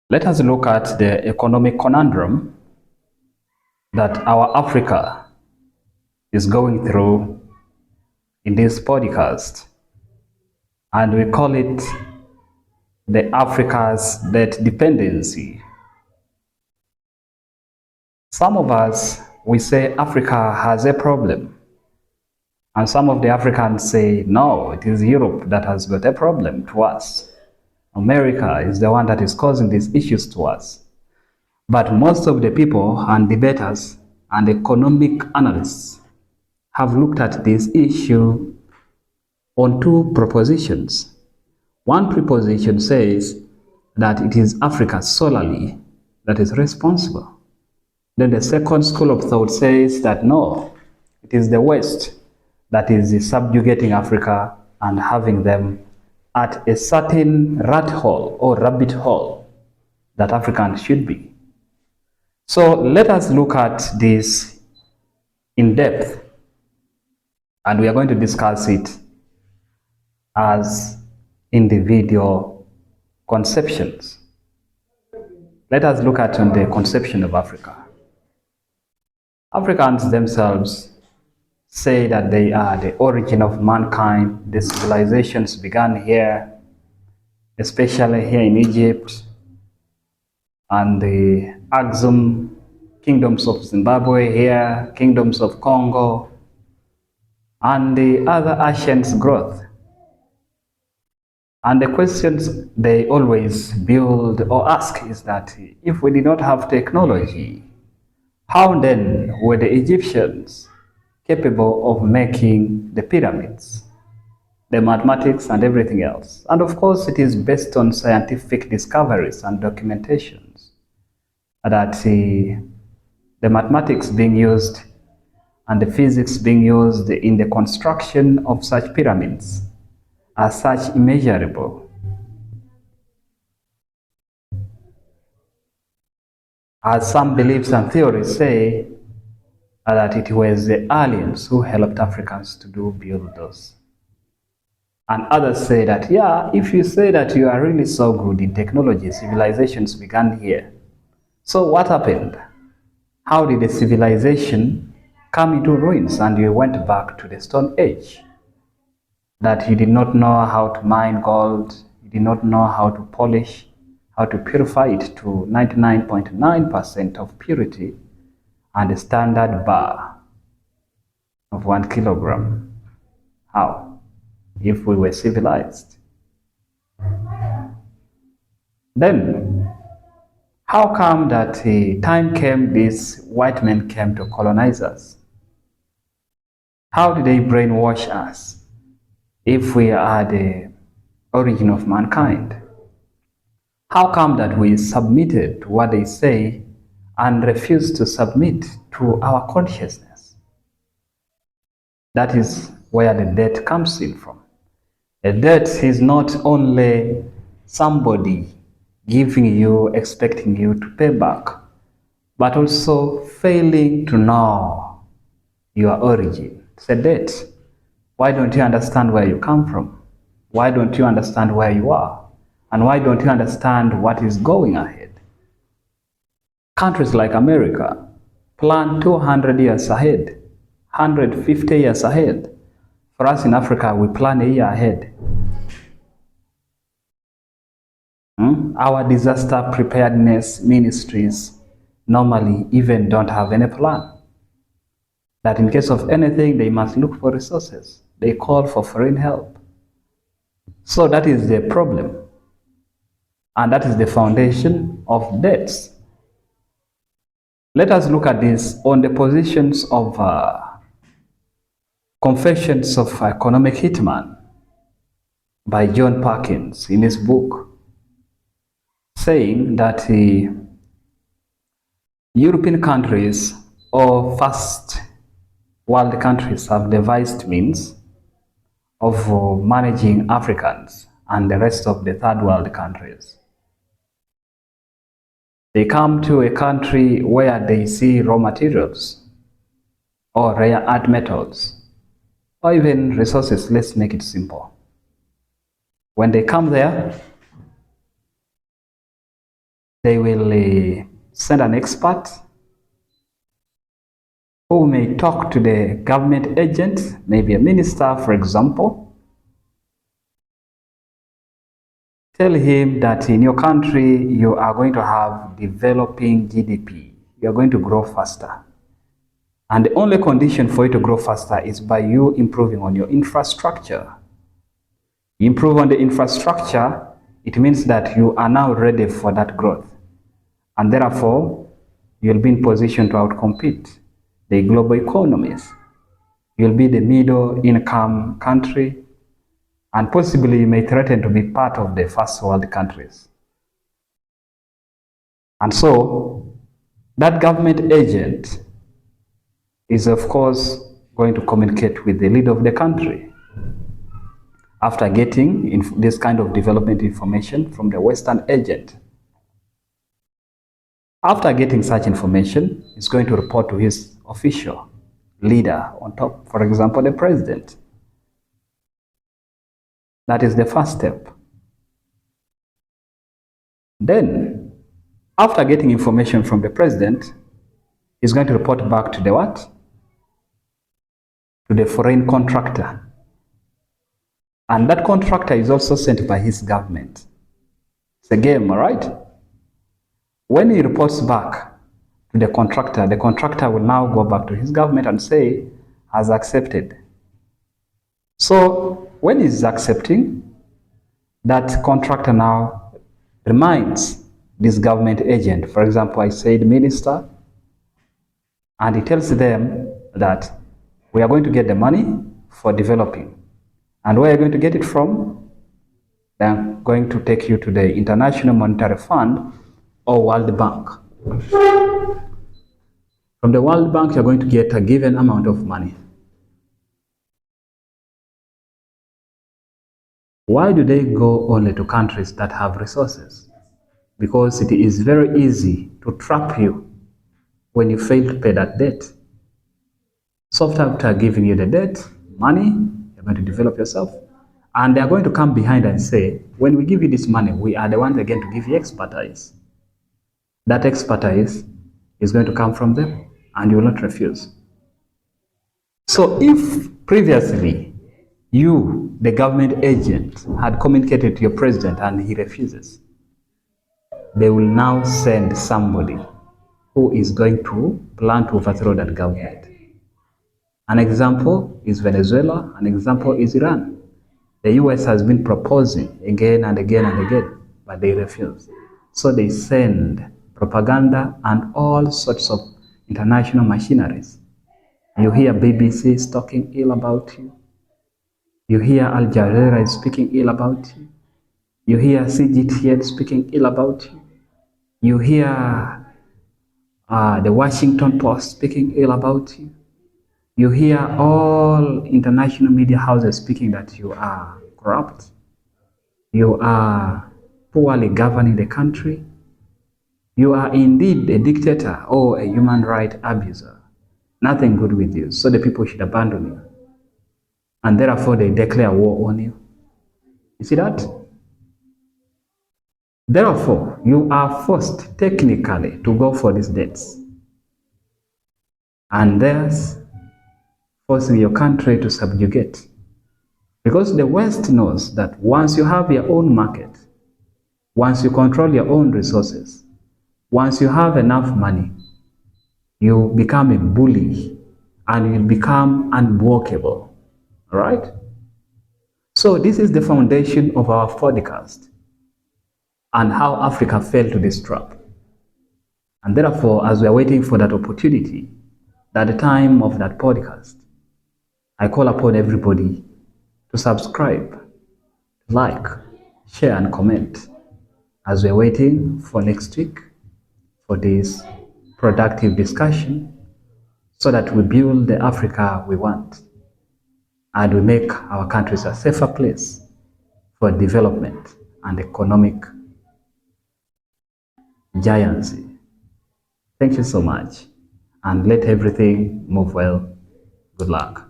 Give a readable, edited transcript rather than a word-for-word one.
Let us look at the economic conundrum that our Africa is going through in this podcast, and we call it the Africa's debt dependency. Some of us, we say Africa has a problem, and some of the Africans say, no, it is Europe that has got a problem to us. America is the one that is causing these issues to us. But most of the people and debaters and economic analysts have looked at this issue on two propositions. One proposition says that it is Africa solely that is responsible. Then the second school of thought says that no, it is the West that is subjugating Africa and having them at a certain rat hole or rabbit hole that Africans should be. So let us look at this in depth, and we are going to discuss it as individual conceptions. Let us look at the conception of Africa. Africans themselves say that they are the origin of mankind. The civilizations began here, especially here in Egypt and the Axum kingdoms of Zimbabwe here, kingdoms of Congo, and the other ancient growth. And the questions they always build or ask is that if we did not have technology, how then were the Egyptians capable of making the pyramids, the mathematics and everything else? And of course, it is based on scientific discoveries and documentations that the mathematics being used and the physics being used in the construction of such pyramids are such immeasurable. As some beliefs and theories say, that it was the aliens who helped Africans to build those. And others say that, yeah, if you say that you are really so good in technology, civilizations began here. So what happened? How did the civilization come into ruins and you went back to the Stone Age? That you did not know how to mine gold, you did not know how to polish, how to purify it to 99.9% of purity and a standard bar of 1 kilogram. How? If we were civilized. Then, how come that time came, these white men came to colonize us? How did they brainwash us if we are the origin of mankind? How come that we submitted to what they say and refused to submit to our consciousness? That is where the debt comes in from. A debt is not only somebody giving you, expecting you to pay back, but also failing to know your origin. It's a debt. Why don't you understand where you come from? Why don't you understand where you are? And why don't you understand what is going ahead? Countries like America plan 200 years ahead, 150 years ahead. For us in Africa, we plan a year ahead. Our disaster preparedness ministries normally even don't have any plan. That in case of anything, they must look for resources. They call for foreign help. So that is the problem. And that is the foundation of debts. Let us look at this on the positions of Confessions of Economic Hitman by John Perkins in his book, saying that European countries or first world countries have devised means of managing Africans and the rest of the third world countries. They come to a country where they see raw materials or rare earth metals or even resources. Let's make it simple. When they come there, They will send an expert who may talk to the government agent, maybe a minister, for example. Tell him that in your country, you are going to have developing GDP. You are going to grow faster. And the only condition for you to grow faster is by you improving on your infrastructure. You improve on the infrastructure, it means that you are now ready for that growth. And therefore, you'll be in position to outcompete the global economies. You'll be the middle income country, and possibly you may threaten to be part of the first world countries. And so, that government agent is of course going to communicate with the leader of the country after getting this kind of development information from the Western agent. After getting such information, he's going to report to his official leader on top, for example, the president. That is the first step. Then, after getting information from the president, he's going to report back to the what? To the foreign contractor. And that contractor is also sent by his government. It's a game, all right? When he reports back to the contractor will now go back to his government and say, has accepted. So when he's accepting, that contractor now reminds this government agent, for example, I said minister, and he tells them that we are going to get the money for developing. And where are you going to get it from? They're going to take you to the International Monetary Fund or World Bank. From the World Bank, you're going to get a given amount of money. Why do they go only to countries that have resources? Because it is very easy to trap you when you fail to pay that debt. So after giving you the debt, money, you're going to develop yourself. And they're going to come behind and say, when we give you this money, we are the ones again to give you expertise. That expertise is going to come from them, and you will not refuse. So if previously you, the government agent, had communicated to your president and he refuses, they will now send somebody who is going to plan to overthrow that government. An example is Venezuela, an example is Iran. The US has been proposing again and again and again, but they refuse. So they send propaganda and all sorts of international machineries. You hear BBC is talking ill about you. You hear Al Jazeera is speaking ill about you. You hear CGTN speaking ill about you. You hear the Washington Post speaking ill about you. You hear all international media houses speaking that you are corrupt. You are poorly governing the country. You are indeed a dictator or a human rights abuser. Nothing good with you. So the people should abandon you. And therefore they declare war on you. You see that? Therefore, you are forced technically to go for these debts. And thus forcing your country to subjugate. Because the West knows that once you have your own market, once you control your own resources, once you have enough money, you become a bully and you become unworkable. All right? So this is the foundation of our podcast and how Africa fell to this trap. And therefore, as we are waiting for that opportunity, at the time of that podcast, I call upon everybody to subscribe, like, share, and comment as we're waiting for next week for this productive discussion so that we build the Africa we want and we make our countries a safer place for development and economic giancy. Thank you so much, and let everything move well. Good luck.